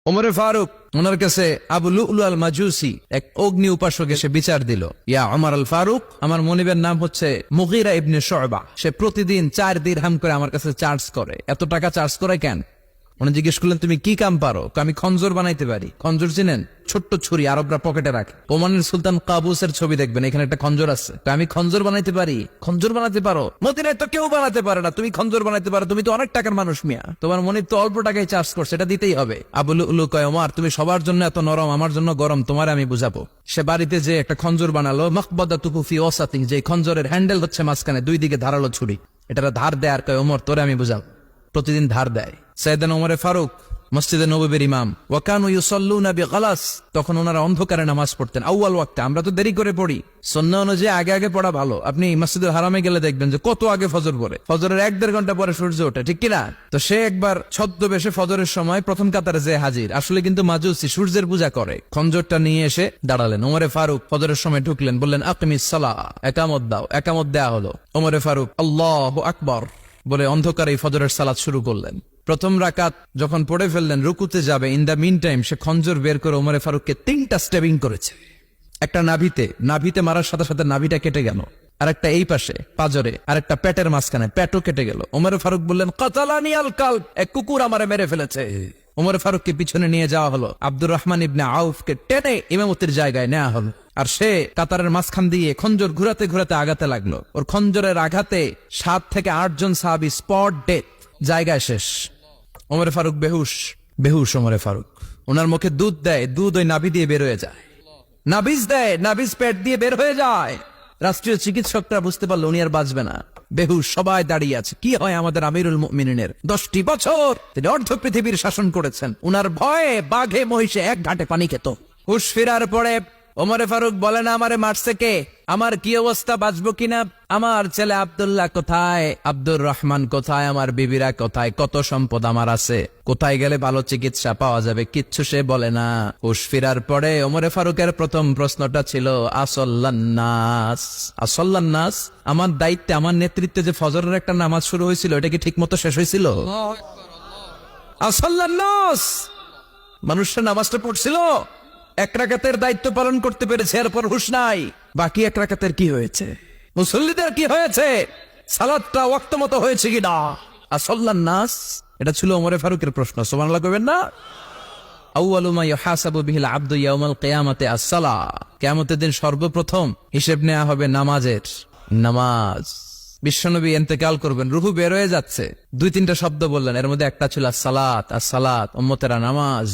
ওমরে ফারুক ওনার কাছে আবু লুলু আল মাজুসি এক অগ্নি উপাসক এসে বিচার দিল, ইয়া ওমর আল ফারুক, আমার মনিবের নাম হচ্ছে মুগীরা ইবনে শুবা, সে প্রতিদিন 4 দিরহাম করে আমার কাছে চার্জ করে। এত টাকা চার্জ করে কেন? উনি জিজ্ঞেস করলেন, তুমি কি কাম পারো? আমি খঞ্জর বানাইতে পারি। খঞ্জর চিনেন? ছোট্ট ছুরি, আরবরা পকেটে রাখে। ওমানের সুলতান কাবুসের ছবি দেখবেন, এখানে একটা খঞ্জর আছে। আমি খঞ্জর বানাইতে পারি। খঞ্জর বানাতে পারো? মদিনায় তো কেউ বানাতে পারে না, তুমি খঞ্জর বানাইতে পারো? তুমি তো অনেক টাকার মানুষ মিয়া, তোমার মনিব তো অল্প টাকায় চার্জ করছে, এটা দিতেই হবে। আবু লুলু কয়, ওমর তুমি সবার জন্য এত নরম, আমার জন্য গরম, তোমার আমি বুঝাবো। সে বাড়িতে যে একটা খঞ্জর বানালো, মাকবাদাতুহু ফি ওয়াসাতিহি, যে খঞ্জরের হ্যান্ডেল হচ্ছে মাঝখানে, 2 দিকে ধারালো ছুরি। এটা ধার দেয় আর কয়, ওমর তোরে আমি বুঝাবো। প্রতিদিন ধার দেয়। সাইয়েদনা ওমরে ফারুক মসজিদে নববীর ইমাম, ওয়াকানু ইউসাল্লুনা বিগালাস, তখন ওনারা অন্ধকারে নামাজ পড়তেন আউয়াল ওয়াক্তে। আমরা তো দেরি করে পড়ি, সুন্নাহ অনুযায়ী আগে আগে পড়া ভালো। আপনি মসজিদুল হারামে গেলে দেখবেন যে কত আগে ফজর পড়ে, ফজরের 1-1.5 ঘন্টা পরে সূর্য ওঠে, ঠিক কিনা? তো সে একবার ছদ্মবেশে ফজরের সময় প্রথম কাতারে যে হাজির, আসলে কিন্তু মাজুসি, সূর্যের পূজা করে। খঞ্জরটা নিয়ে এসে দাঁড়ালেন। ওমরে ফারুক ফজরের সময় ঢুকলেন, বললেন আকিমিস সালাহ, একামত দাও। একামত দেয়া হলো। ওমরে ফারুক আল্লাহু আকবার বলে অন্ধকারে ফজরের সালাত শুরু করলেন। প্রথম রাকাত যখন পড়ে ফেললেন, রুকুতে যাবে, ইন দা মিন টাইম সে খঞ্জর বের করে ওমরে ফারুককে 3টা স্টেবিং করেছে। একটা নাভিতে মারার সাথে সাথে নাভিটা কেটে গেল, আর একটা এই পাশে পাজরে, আর একটা পেটের মাঝখানে, পেটও কেটে গেল। ওমরে ফারুক বললেন, কাতালানি আল কালব, এক কুকুর আমারে মেরে ফেলেছে। ওমরে ফারুককে পিছনে নিয়ে যাওয়া হলো। আব্দুর রহমান ইবনে আউফকে টেনে ইমামতির জায়গায় নেওয়া হলো। আর সে কাতারের মাঝখান দিয়ে খঞ্জর ঘুরাতে ঘুরাতে আগাতে লাগলো। ওর খঞ্জরের আঘাতে 7 থেকে 8 জন সাহাবী স্পট ডেথ, জায়গায় শেষ। ওমরে ফারুক বেহুশ ওমরে ফারুক। ওনার মুখে দুধ দেয়, দুধ ওই নাভি দিয়ে বের হয়ে যায়। নাভিজ দেয়, নাভিজ পেট দিয়ে বের হয়ে যায়। রাষ্ট্রীয় চিকিৎসকরা বুঝতে পারলো উনি আর বাঁচবে না। বেহুশ, সবাই দাঁড়িয়ে আছে। কি হয় আমাদের আমিরুল মুমিনিনের? 10টি বছর তিনি অর্ধ পৃথিবীর শাসন করেছেন। উনার ভয়ে বাঘে মহিষে 1 ঘাটে পানি খেত। হুশ ফেরার পরে ওমরে ফারুক বলে, না আমারে মারছে কে? আমার কি অবস্থা, বাঁচবো কিনা? আমার ছেলে আব্দুল্লাহ কোথায়? আব্দুর রহমান কোথায়? আমার বিবিরা কোথায়? কত সম্পদ আমার আছে, কোথায় গেলে ভালো চিকিৎসা পাওয়া যাবে? কিচ্ছু সে বলে না। হুশ ফেরার পরে ওমরে ফারুকের প্রথম প্রশ্নটা ছিল, আসল্লান্নাস, আমার দায়িত্বে, আমার নেতৃত্বে যে ফজরের একটা নামাজ শুরু হয়েছিল, এটা কি ঠিক মতো শেষ হয়েছিল? আসল্লান্নাস, মানুষের নামাজটা পড়ছিল, 1 রাকাতের দায়িত্ব পালন করতে পেরেছে, এরপর হুশ নাই। বাকি 1 রাকাতের কি হয়েছে? মুসল্লিদের কি হয়েছে? সালাতটা ওয়াক্ত মতো হয়েছে কিনা? আসল্লান নাস, এটা ছিল ওমরে ফারুকের প্রশ্ন। সুবহানাল্লাহ কইবেন না? আউয়ালু মা ইউহাসাবু বিহিল আবদু ইয়াউমাল কিয়ামাতি আস-সালাহ, কিয়ামতের দিন সর্বপ্রথম হিসেব নেওয়া হবে নামাজ। বিশ্বনবী ইন্তেকাল করবেন, রূহ বের হয়ে যাচ্ছে, 2-3টা শব্দ বললেন, এর মধ্যে একটা ছিল আস-সালাত, উম্মতেরা নামাজ।